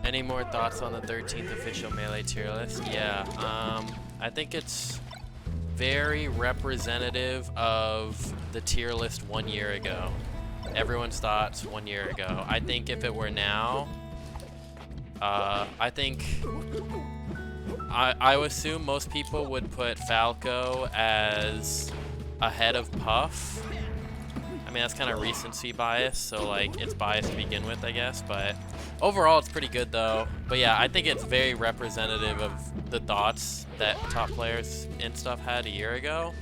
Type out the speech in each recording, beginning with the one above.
Any more thoughts on the 13th official Melee tier list? Yeah, I think it's very representative of the tier list 1 year ago. Everyone's thoughts 1 year ago. I think if it were now, I think I would assume most people would put Falco as ahead of Puff. I mean, that's kind of recency bias, so like it's biased to begin with, I guess, but overall it's pretty good though. But yeah, I think it's very representative of the thoughts that top players and stuff had a year ago.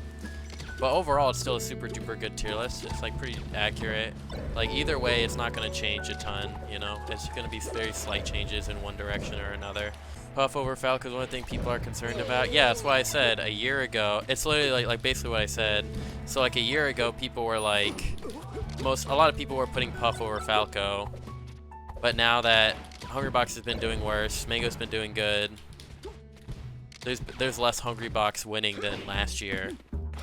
But overall it's still a super duper good tier list. It's like pretty accurate. Like either way, it's not going to change a ton, you know? It's going to be very slight changes in one direction or another. Puff over Falco is one thing people are concerned about. Yeah, that's why I said a year ago. It's literally like basically what I said. So like a year ago, people were like, a lot of people were putting Puff over Falco. But now that Hungrybox has been doing worse, Mango's been doing good. There's less Hungrybox winning than last year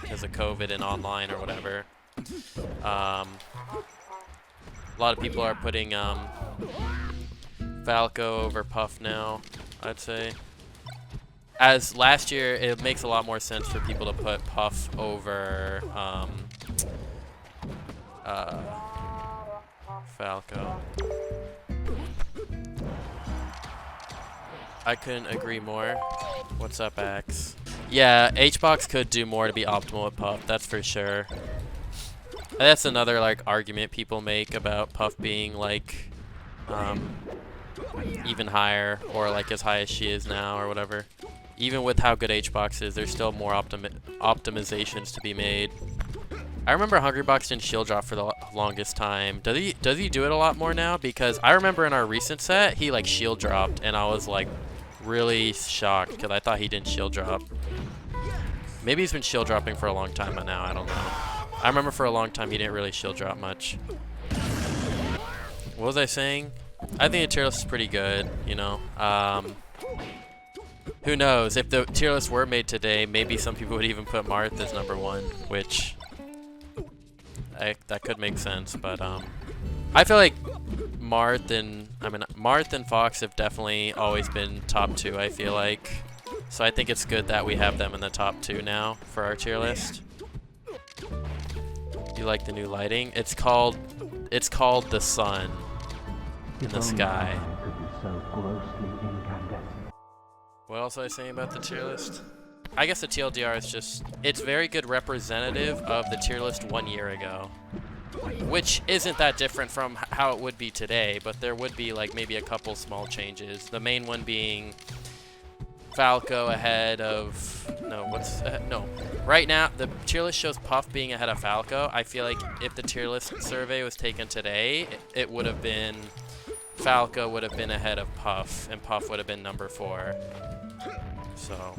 because of COVID and online or whatever. A lot of people are putting Falco over Puff now, I'd say. As last year, it makes a lot more sense for people to put Puff over Falco. I couldn't agree more. What's up, Axe? Yeah, HBox could do more to be optimal with Puff, that's for sure. That's another like argument people make about Puff being like even higher or like as high as she is now or whatever. Even with how good HBox is, there's still more optimizations to be made. I remember Hungrybox didn't shield drop for the longest time. Does he do it a lot more now? Because I remember in our recent set, he like shield dropped and I was like really shocked because I thought he didn't shield drop. Maybe he's been shield dropping for a long time now, I don't know. I remember for a long time he didn't really shield drop much. What was I saying? I think the tier list is pretty good, you know. Who knows? If the tier list were made today, maybe some people would even put Marth as #1, which that could make sense. But I feel like Marth and Fox have definitely always been top 2. I feel like, so I think it's good that we have them in the top 2 now for our tier list. You like the new lighting? It's called the sun in the sky. What else was I saying about the tier list? I guess the TLDR is just, it's very good representative of the tier list 1 year ago. Which isn't that different from how it would be today, but there would be like maybe a couple small changes. The main one being Falco ahead of, no. Right now, the tier list shows Puff being ahead of Falco. I feel like if the tier list survey was taken today, it would have been, Falco would have been ahead of Puff, and Puff would have been #4. So,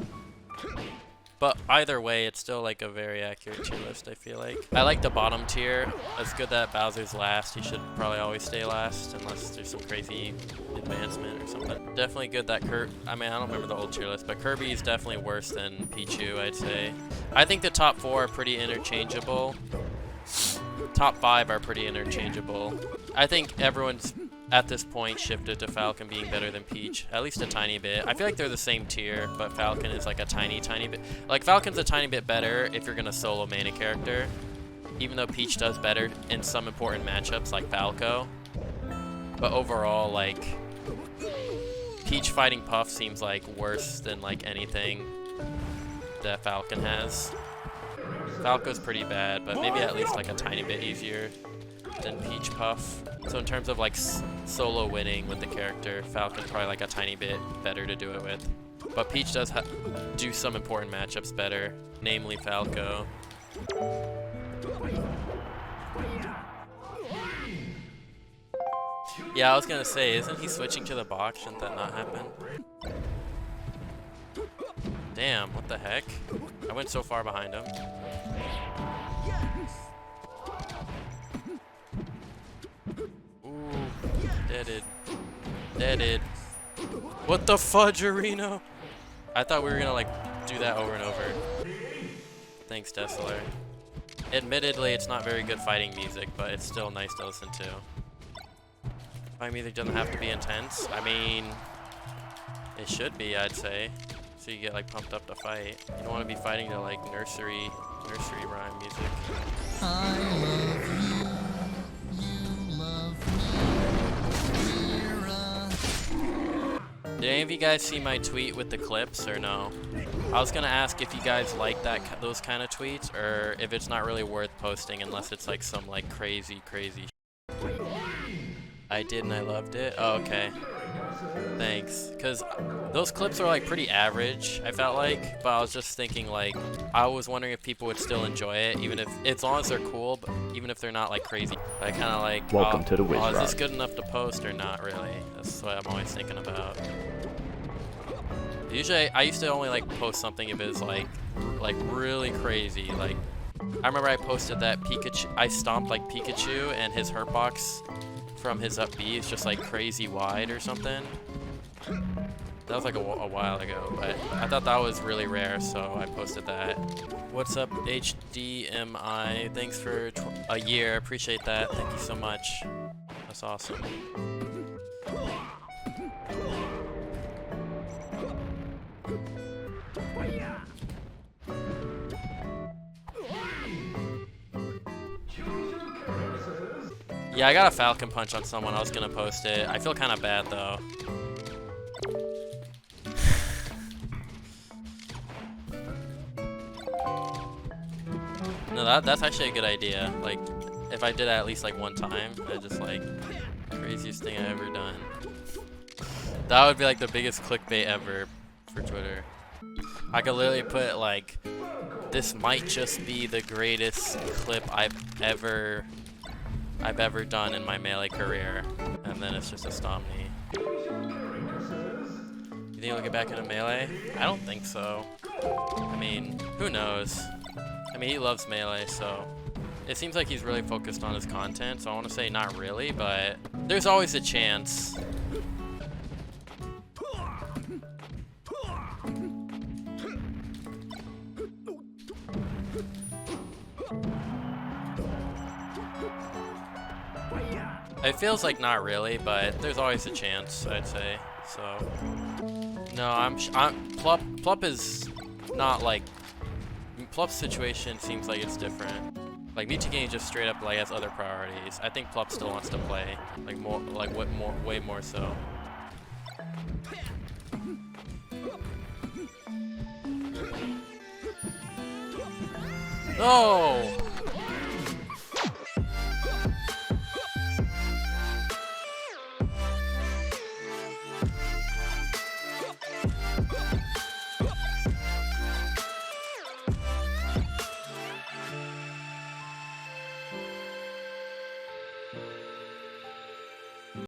but either way, it's still like a very accurate tier list, I feel like. I like the bottom tier. It's good that Bowser's last. He should probably always stay last unless there's some crazy advancement or something. Definitely good that I don't remember the old tier list, but Kirby is definitely worse than Pichu, I'd say. I think the top 4 are pretty interchangeable. Top 5 are pretty interchangeable. I think everyone's at this point shifted to Falcon being better than Peach, at least a tiny bit. I feel like they're the same tier, but Falcon is like a tiny bit. Like Falcon's a tiny bit better if you're gonna solo main a character, even though Peach does better in some important matchups like Falco. But overall, like Peach fighting Puff seems like worse than like anything that Falcon has. Falco's pretty bad, but maybe at least like a tiny bit easier than Peach Puff. So in terms of like solo winning with the character, Falcon's probably like a tiny bit better to do it with. But Peach does do some important matchups better, namely Falco. Yeah, I was gonna say, isn't he switching to the box? Shouldn't that not happen? Damn, what the heck? I went so far behind him. Deaded. What the fudge, Arena? I thought we were gonna like do that over and over. Thanks, Desolar. Admittedly, it's not very good fighting music, but it's still nice to listen to. Fight music doesn't have to be intense. I mean, it should be, I'd say. So you get like pumped up to fight. You don't want to be fighting to like nursery rhyme music. I love you. You love me. Did any of you guys see my tweet with the clips or no? I was gonna ask if you guys like those kind of tweets, or if it's not really worth posting unless it's like some like crazy. I did and I loved it. Oh, okay. Thanks. Cause those clips are like pretty average, I felt like, but I was just thinking like, I was wondering if people would still enjoy it, even if, as long as they're cool, but even if they're not like crazy. I kind of like, welcome to the Wizzrobe. Is this good enough to post or not really? That's what I'm always thinking about. Usually, I used to only like post something if it was like really crazy. Like, I remember I posted that Pikachu, I stomped like Pikachu and his hurt box from his up B is just like crazy wide or something. That was like a while ago, but I thought that was really rare, so I posted that. What's up, HDMI? Thanks for a year. Appreciate that. Thank you so much. That's awesome. Yeah, I got a Falcon Punch on someone. I was gonna post it. I feel kind of bad though. No, that's actually a good idea. Like, if I did that at least like one time, I just like, craziest thing I ever done. That would be like the biggest clickbait ever for Twitter. I could literally put like, this might just be the greatest clip I've ever done in my Melee career, and then it's just a stomp knee. You think he'll get back into Melee? I don't think so. I mean, who knows? I mean, he loves Melee, so it seems like he's really focused on his content, so I want to say not really, but there's always a chance. It feels like not really, but there's always a chance, I'd say. So, no, Plup is not like, Plup's situation seems like it's different. Like Michigane just straight up like has other priorities. I think Plup still wants to play, like way more so. Oh!